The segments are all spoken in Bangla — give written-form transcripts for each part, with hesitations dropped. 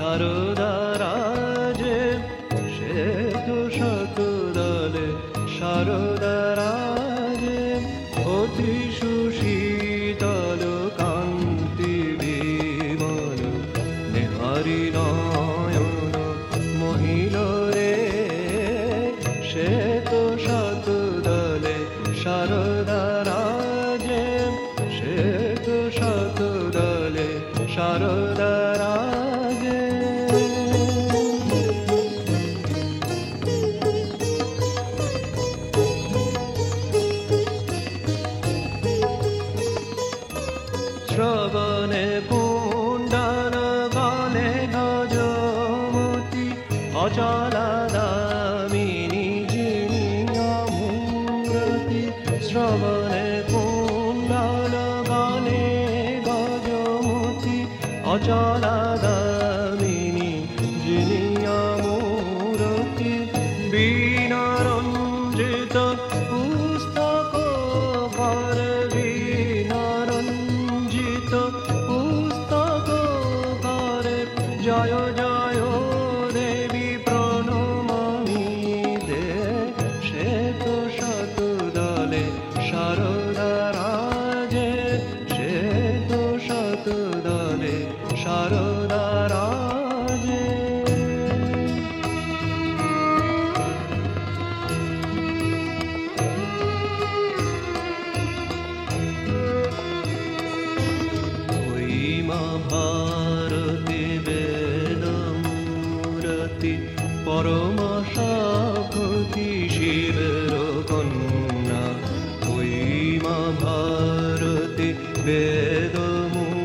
সারদা রাজে, সে তো শতদলে সারদা রাজে, অতি সুশীতল কান্তি বিমল নেহারি নয়ন মহিল রে, সে তো শতদলে সারদা রাজে, সে তো শতদলে সারদা রাজে। শ্রবণে কুণ্ডল গলে গজমতি, অচলা দামিনী যিনি অমূরতি। শ্রবণে কুণ্ডল গলে গজমতি, অচলা দামিনী যিনি অমূরতি। বীণারঞ্জিত পুস্তক কর, বীণারঞ্জিত পুস্তক করে, জয় জয় দেবী প্রণমামি দে, সে তো শতদলে সারদা রাজে, সে তো শতদলে সারদা রাজে। ওই মা ভারতী বেদমূরতি, পরমা সাক্ষী শিবের কন্যা। ওই মা ভারতী বেদমূরতি,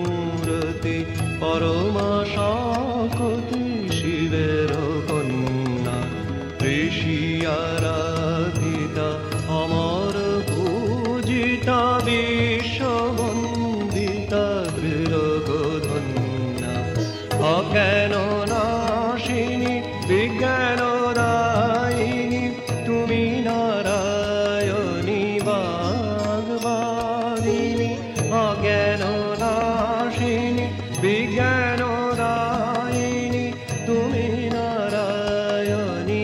পরমা সাক্ষী শিবের কন্যা। ঋষি আরাধিতা অমর পূজিতা, বিশ্ববন্দিতা দৃঢ়গোধন্যা। অজ্ঞান নাশিনী বিজ্ঞান দায়িনী, তুমি নারায়ণী বাগ্বাদিনী। অজ্ঞান নাশিনী বিজ্ঞান দায়িনী, তুমি নারায়ণী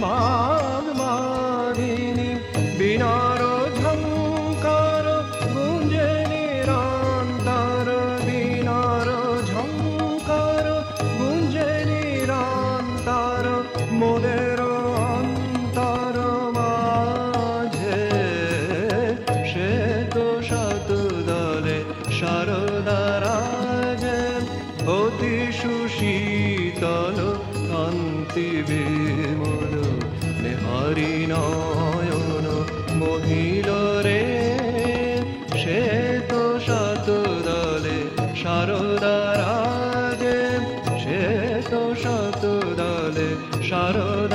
বাগ্বাদিনী। বিনার ঝঙ্কার গুঞ্জে নিরন্তর, বিনার ঝঙ্কার গুঞ্জে নিরন্তর, মোদের অন্তর মাঝে, সে তো শতদলে সারদা রাজে, অতি সুশীতল কান্তি বিমল নেহারি নয়ন মহিল রে, সে তো শতদলে সারদা রাজে, সে তো শতদলে সারদা